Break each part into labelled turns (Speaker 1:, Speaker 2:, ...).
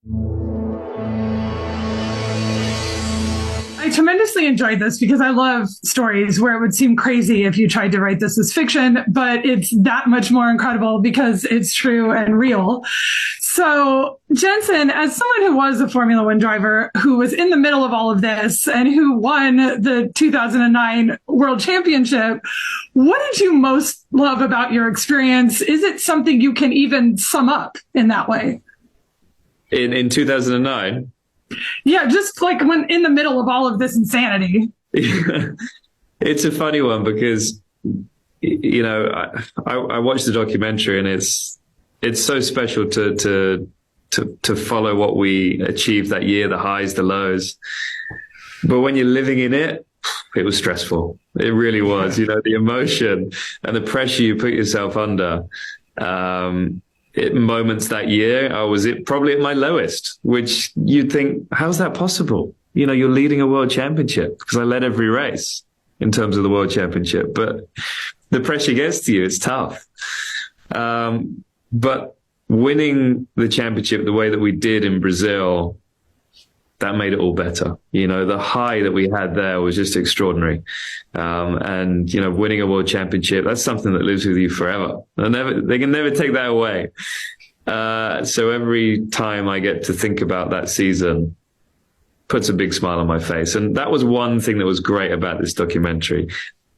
Speaker 1: I tremendously enjoyed this because I love stories where it would seem crazy if you tried to write this as fiction, but it's that much more incredible because it's true and real. So, Jenson, as someone who was a Formula One driver, who was in the middle of all of this and who won the 2009 World Championship, what did you most love about your experience? Is it something you can even sum up in that way?
Speaker 2: In 2009?
Speaker 1: Yeah, just like when in the middle of all of this insanity.
Speaker 2: It's a funny one because, I watched the documentary and it's so special to follow what we achieved that year, the highs, the lows. But when you're living in it, it was stressful. It really was, the emotion and the pressure you put yourself under. Moments that year, I was probably at my lowest, which you'd think, how's that possible? You're leading a world championship, because I led every race in terms of the world championship, but the pressure gets to you. It's tough. But winning the championship the way that we did in Brazil, that made it all better. The high that we had there was just extraordinary. And winning a world championship, that's something that lives with you forever. They can never take that away. So every time I get to think about that season, puts a big smile on my face. And that was one thing that was great about this documentary.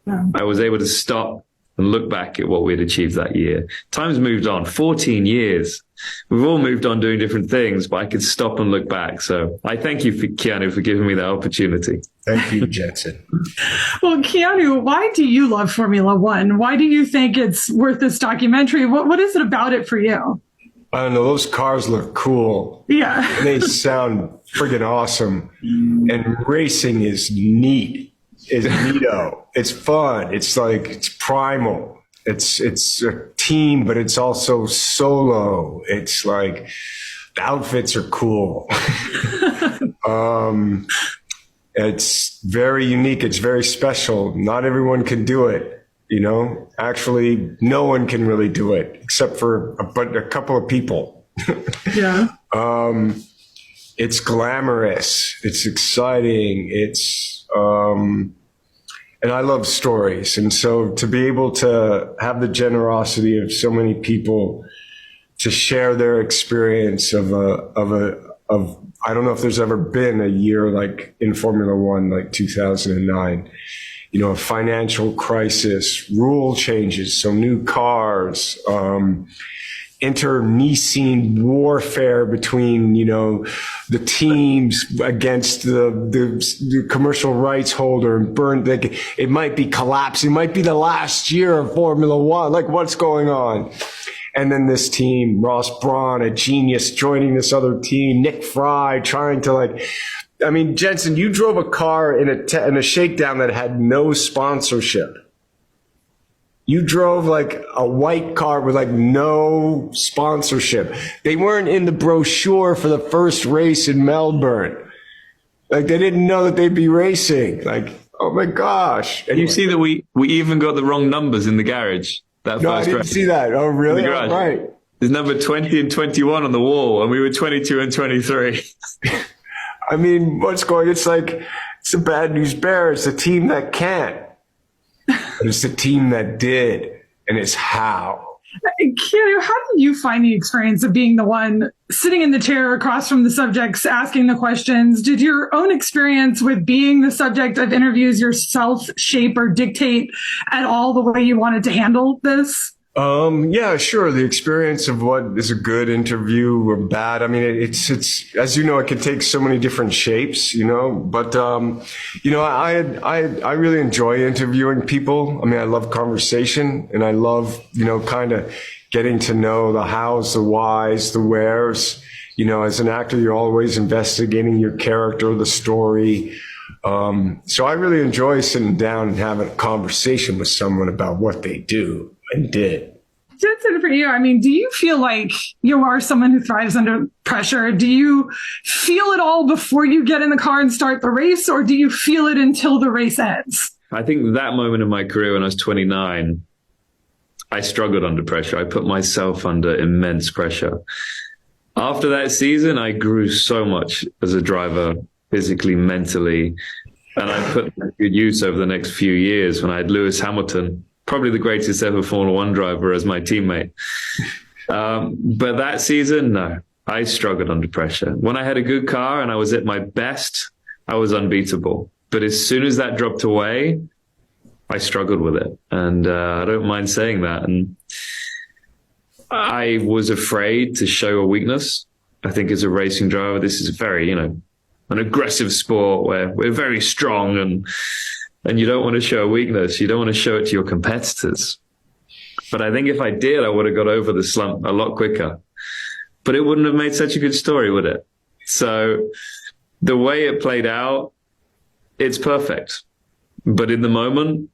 Speaker 2: Yeah. I was able to stop and look back at what we'd achieved that year. Time's moved on, 14 years. We've all moved on doing different things, but I could stop and look back. So I thank you, Keanu, for giving me that opportunity.
Speaker 3: Thank you, Jenson.
Speaker 1: Well, Keanu, why do you love Formula One? Why do you think it's worth this documentary? What is it about it for you?
Speaker 3: I don't know. Those cars look cool.
Speaker 1: Yeah.
Speaker 3: And they sound friggin' awesome. And racing is neat. It's neato. It's fun. It's primal. It's a team, but it's also solo. It's like the outfits are cool. It's very unique. It's very special. Not everyone can do it. Actually, no one can really do it except for a couple of people.
Speaker 1: Yeah.
Speaker 3: It's glamorous. It's exciting. And I love stories. And so to be able to have the generosity of so many people to share their experience of I don't know if there's ever been a year like in Formula One, like 2009, a financial crisis, rule changes, so new cars, internecine warfare between, the teams against the commercial rights holder and it might be collapsing. It might be the last year of Formula One. Like, what's going on? And then this team, Ross Brawn, a genius, joining this other team, Nick Fry, trying to Jenson, you drove a car in a shakedown that had no sponsorship. You drove like a white car with no sponsorship. They weren't in the brochure for the first race in Melbourne. They didn't know that they'd be racing. Oh my gosh.
Speaker 2: Anyway. You see that we even got the wrong numbers in the garage.
Speaker 3: No, I didn't see that. Oh, really? Oh, right.
Speaker 2: There's number 20 and 21 on the wall, and we were 22 and 23.
Speaker 3: What's going? It's the bad news bears, the team that can't. But it's the team that did, and it's how.
Speaker 1: Keanu, how do you find the experience of being the one sitting in the chair across from the subjects, asking the questions? Did your own experience with being the subject of interviews yourself shape or dictate at all the way you wanted to handle this?
Speaker 3: Yeah, sure. The experience of what is a good interview or bad. It's, as you know, it can take so many different shapes, but, I really enjoy interviewing people. I love conversation, and I love, kind of getting to know the hows, the whys, the wheres. As an actor, you're always investigating your character, the story. So I really enjoy sitting down and having a conversation with someone about what they do and did.
Speaker 1: Jenson, for you, do you feel like you are someone who thrives under pressure? Do you feel it all before you get in the car and start the race, or do you feel it until the race ends?
Speaker 2: I think that moment in my career when I was 29, I struggled under pressure. I put myself under immense pressure. After that season, I grew so much as a driver, physically, mentally, and I put that to good use over the next few years when I had Lewis Hamilton, probably the greatest ever Formula One driver, as my teammate. But that season, no, I struggled under pressure. When I had a good car and I was at my best, I was unbeatable. But as soon as that dropped away, I struggled with it. And I don't mind saying that. And I was afraid to show a weakness. I think as a racing driver, this is very, an aggressive sport where we're very strong and you don't want to show a weakness. You don't want to show it to your competitors. But I think if I did, I would have got over the slump a lot quicker. But it wouldn't have made such a good story, would it? So the way it played out, it's perfect. But in the moment,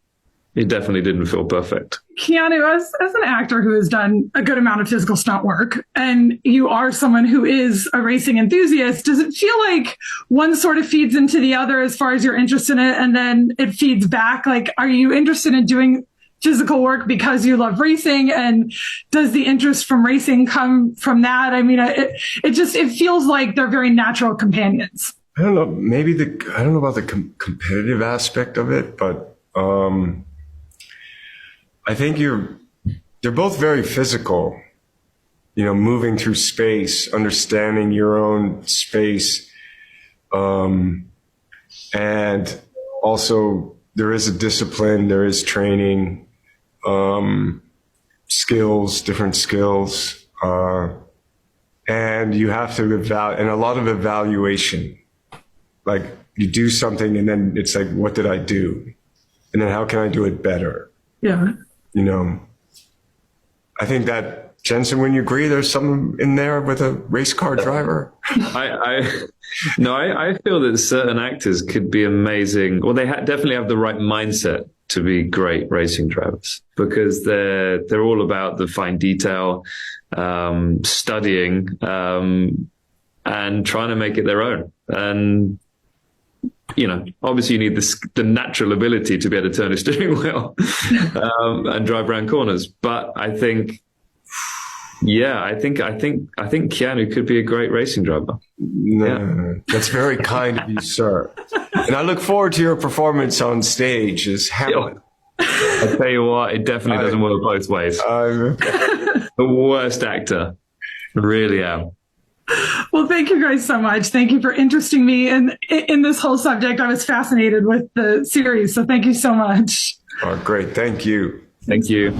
Speaker 2: it definitely didn't feel perfect.
Speaker 1: Keanu, as an actor who has done a good amount of physical stunt work, and you are someone who is a racing enthusiast, does it feel like one sort of feeds into the other as far as your interest in it, and then it feeds back? Like, are you interested in doing physical work because you love racing, and does the interest from racing come from that? I mean, it feels like they're very natural companions.
Speaker 3: I don't know. Maybe I don't know about the competitive aspect of it, but I think they're both very physical, moving through space, understanding your own space. And also there is a discipline, there is training, skills, different skills. And you have to and a lot of evaluation. Like you do something and then it's like, what did I do? And then how can I do it better?
Speaker 1: Yeah.
Speaker 3: I think that, Jenson, when you agree, there's something in there with a race car driver.
Speaker 2: I feel that certain actors could be amazing. Well, they definitely have the right mindset to be great racing drivers because they're all about the fine detail, studying, and trying to make it their own. And obviously you need the natural ability to be able to turn a steering wheel and drive around corners. But I think Keanu could be a great racing driver.
Speaker 3: That's very kind of you, sir. And I look forward to your performance on stage as Hamlet.
Speaker 2: I tell you what, it definitely doesn't work both ways. The worst actor. Really am.
Speaker 1: Well, thank you guys so much. Thank you for interesting me in this whole subject. I was fascinated with the series, so thank you so much.
Speaker 3: Oh, great. Thank you.
Speaker 2: Thank you.